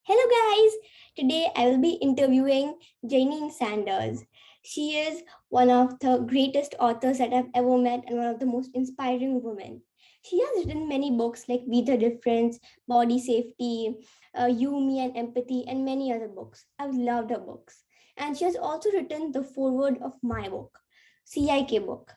Hello guys! Today I will be interviewing Jayneen Sanders. She is one of the greatest authors that I've ever met and one of the most inspiring women. She has written many books like Be the Difference, Body Safety, You, Me and Empathy and many other books. I've loved her books. And she has also written the foreword of my book, CIK book.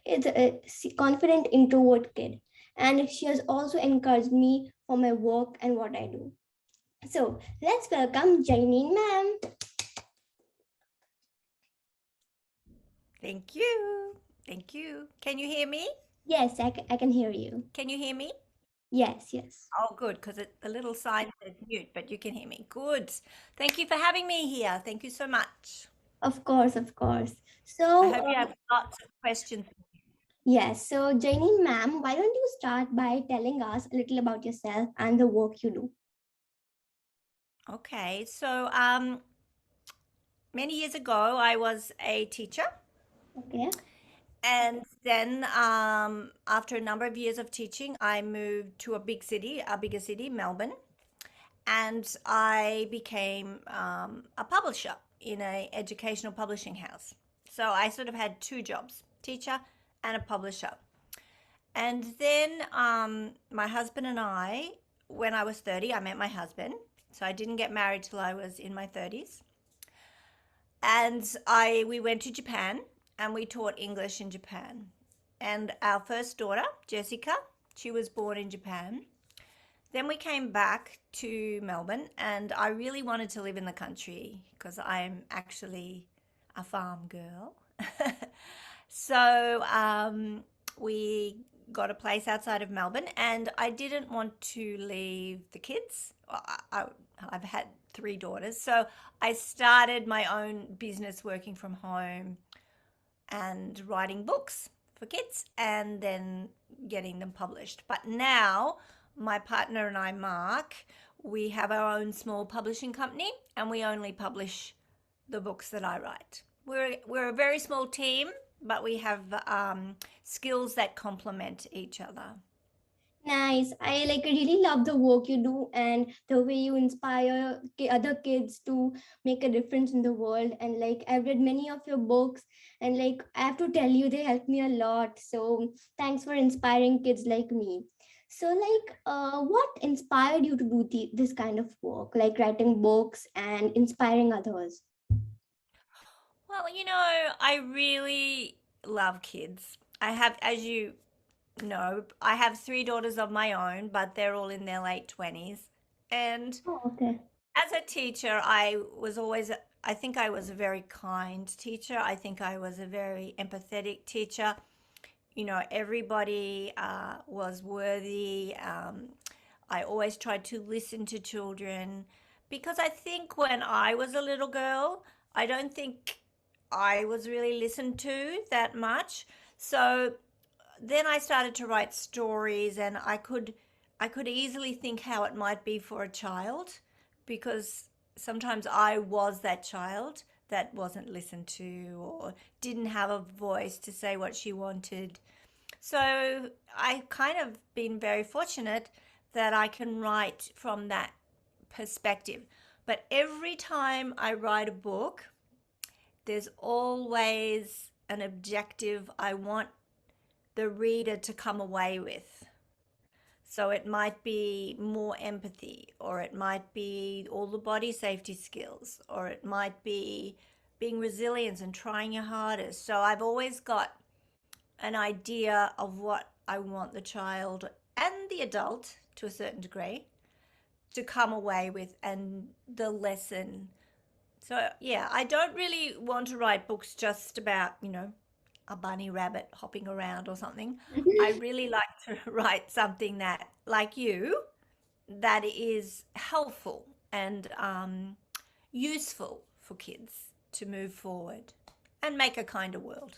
It's a confident introvert kid. And she has also encouraged me for my work and what I do. So let's welcome Jaineen ma'am. Thank you. Thank you. Can you hear me? Yes, I can hear you. Can you hear me? Yes, yes. Oh, good, because the little sign said mute, but you can hear me. Good. Thank you for having me here. Thank you so much. Of course, of course. I So, hope you have lots of questions. yes, so Jaineen ma'am, why don't you start by telling us a little about yourself and the work you do? Okay, so many years ago, I was a teacher, Okay. and then after a number of years of teaching, I moved to a bigger city, Melbourne, and I became a publisher in a educational publishing house. So I sort of had two jobs, teacher and a publisher. And then my husband and I, when I was 30, I met my husband. So I didn't get married till I was in my 30s. And we went to Japan and we taught English in Japan. And our first daughter, Jessica, she was born in Japan. Then we came back to Melbourne, and I really wanted to live in the country because I'm actually a farm girl. So we got a place outside of Melbourne, and I didn't want to leave the kids. I've had three daughters, so I started my own business working from home and writing books for kids and then getting them published. But now, my partner and I, Mark, we have our own small publishing company and we only publish the books that I write. We're a very small team, but we have skills that complement each other. Nice. I really love the work you do and the way you inspire other kids to make a difference in the world. And I've read many of your books, and I have to tell you, they helped me a lot. So thanks for inspiring kids like me. So what inspired you to do this kind of work, like writing books and inspiring others? Well, I really love kids. I have, as you know, I have three daughters of my own, but they're all in their late 20s. And Oh, okay. as a teacher, I think I was a very kind teacher. I think I was a very empathetic teacher. Everybody was worthy. I always tried to listen to children because I think when I was a little girl, I don't think I was really listened to that much. So then I started to write stories, and I could easily think how it might be for a child, because sometimes I was that child that wasn't listened to or didn't have a voice to say what she wanted. So I kind of been very fortunate that I can write from that perspective. But every time I write a book, there's always an objective I want the reader to come away with. So it might be more empathy, or it might be all the body safety skills, or it might be being resilient and trying your hardest. So I've always got an idea of what I want the child and the adult, to a certain degree, to come away with, and the lesson. So, yeah, I don't really want to write books just about, a bunny rabbit hopping around or something. I really like to write something that, like you, that is helpful and useful for kids to move forward and make a kinder world.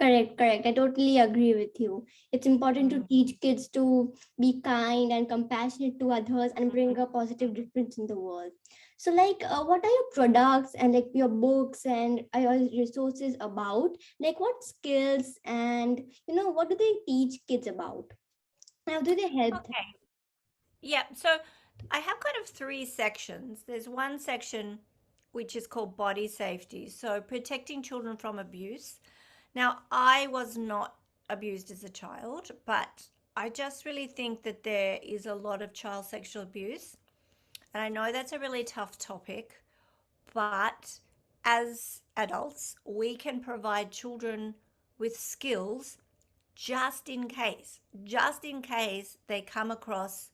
Correct, correct. I totally agree with you. It's important to Mm. teach kids to be kind and compassionate to others and bring a positive difference in the world. So, what are your products and your books and are your resources about? What skills and what do they teach kids about? How do they help them? Okay. Yeah. So I have kind of three sections. There's one section which is called body safety, so protecting children from abuse. Now, I was not abused as a child, but I just really think that there is a lot of child sexual abuse. And I know that's a really tough topic, but as adults, we can provide children with skills just in case they come across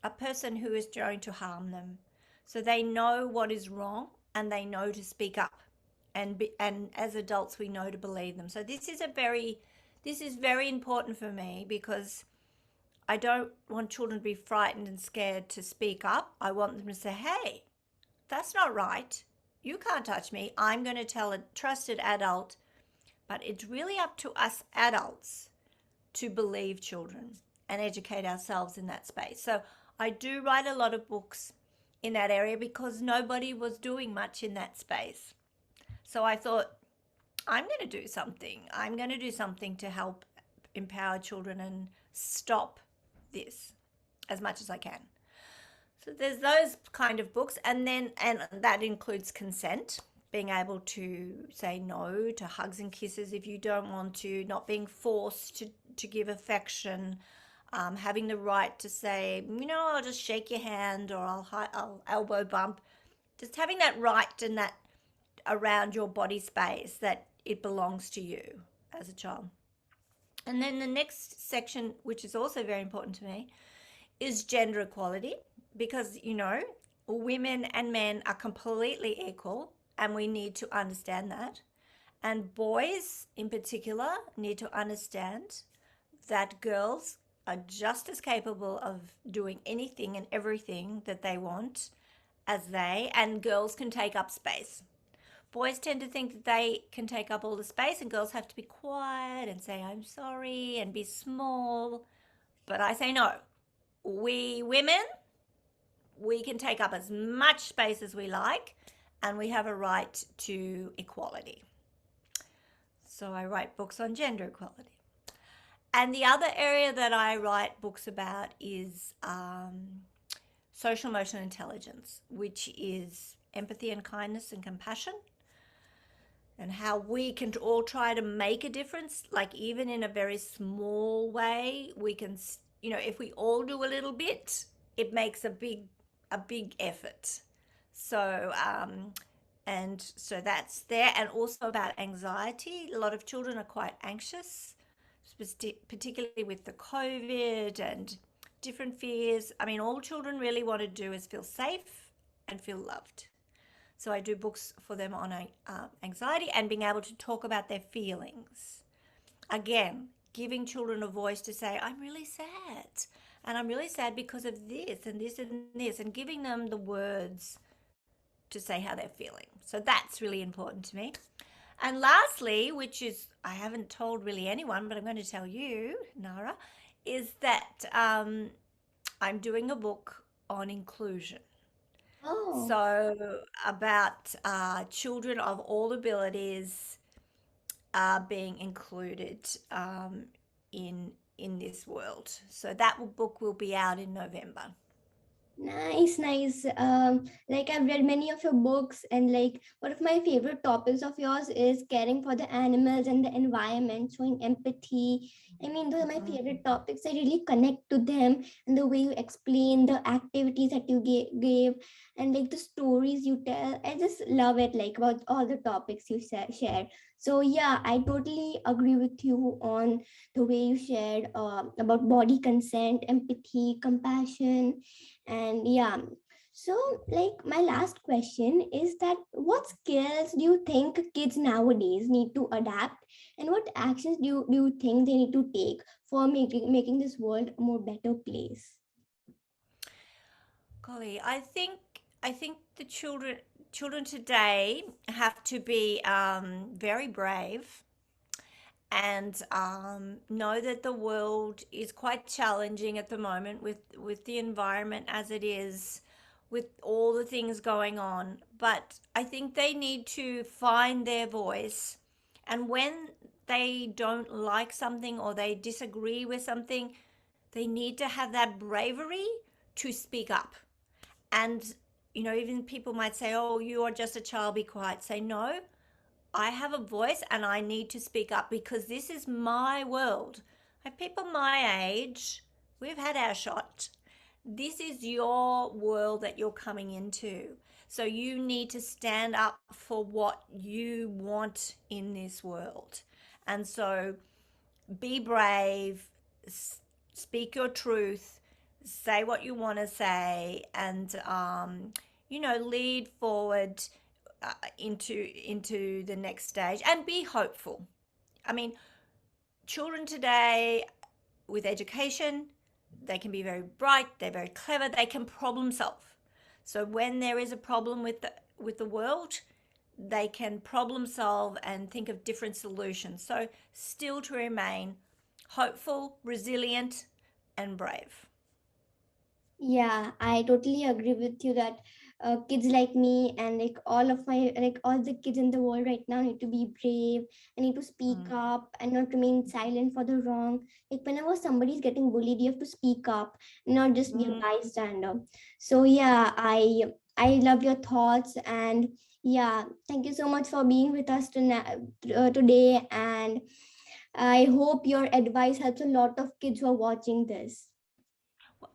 a person who is trying to harm them. So they know what is wrong and they know to speak up. And as adults we know to believe them. So this is very important for me because I don't want children to be frightened and scared to speak up. I want them to say, "Hey, that's not right. You can't touch me. I'm going to tell a trusted adult." But it's really up to us adults to believe children and educate ourselves in that space. So I do write a lot of books in that area because nobody was doing much in that space. So I thought, I'm going to do something. I'm going to do something to help empower children and stop this as much as I can. So there's those kind of books, and that includes consent, being able to say no to hugs and kisses if you don't want to, not being forced to give affection, having the right to say, I'll just shake your hand or I'll elbow bump. Just having that right and that around your body space that it belongs to you as a child. And then the next section, which is also very important to me, is gender equality because, women and men are completely equal and we need to understand that. And boys in particular need to understand that girls are just as capable of doing anything and everything that they want as and girls can take up space. Boys tend to think that they can take up all the space and girls have to be quiet and say, "I'm sorry," and be small. But I say no. We women, we can take up as much space as we like and we have a right to equality. So I write books on gender equality. And the other area that I write books about is social emotional intelligence, which is empathy and kindness and compassion, and how we can all try to make a difference, like even in a very small way. We can, if we all do a little bit, it makes a big effort. So and so that's there. And also about anxiety, a lot of children are quite anxious, particularly with the COVID and different fears. I mean, all children really want to do is feel safe and feel loved. So I do books for them on anxiety and being able to talk about their feelings. Again, giving children a voice to say, "I'm really sad. And I'm really sad because of this and this and this," and giving them the words to say how they're feeling. So that's really important to me. And lastly, which is I haven't told really anyone, but I'm going to tell you, Nara, is that I'm doing a book on inclusion. Oh, So about children of all abilities being included in this world. So that book will be out in November. nice, nice. Like I've read many of your books, and like one of my favorite topics of yours is caring for the animals and the environment, showing empathy. I mean, those are my Mhm. favorite topics. I really connect to them, and the way you explain the activities that you gave, and like the stories you tell. I just love it, like about all the topics you shared. So yeah, I totally agree with you on the way you shared about body consent, empathy, compassion, and yeah. So like my last question is that what skills do you think kids nowadays need to adapt, and what actions do you think they need to take for making this world a more better place? Golly, I think the children today have to be very brave and know that the world is quite challenging at the moment with the environment as it is, with all the things going on. But I think they need to find their voice, and when they don't like something or they disagree with something, they need to have that bravery to speak up. And, even people might say, oh, you are just a child, be quiet. Say, no, I have a voice and I need to speak up because this is my world. Like people my age, we've had our shot. This is your world that you're coming into. So you need to stand up for what you want in this world. And so be brave, speak your truth, say what you want to say, and lead forward into the next stage, and be hopeful. I mean, children today with education, they can be very bright, they're very clever, they can problem solve. So when there is a problem with the world, they can problem solve and think of different solutions. So still to remain hopeful, resilient, and brave. Yeah, I totally agree with you that kids like me and like all the kids in the world right now need to be brave and need to speak Mm. up and not remain silent for the wrong. Like whenever somebody is getting bullied, you have to speak up, not just be a Mm. bystander. So yeah, I love your thoughts, and yeah, thank you so much for being with us today, and I hope your advice helps a lot of kids who are watching this.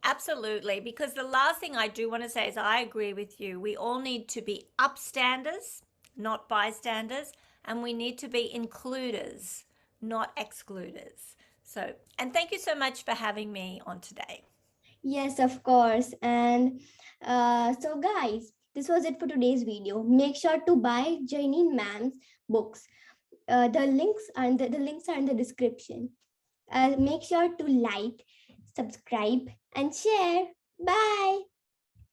Absolutely, because the last thing I do want to say is I agree with you. We all need to be upstanders, not bystanders, and we need to be includers, not excluders. So, and thank you so much for having me on today. Yes, of course. And so, guys, this was it for today's video. Make sure to buy Jayneen Ma'am's books. The links are in the description. Make sure to like, subscribe, and share. Bye.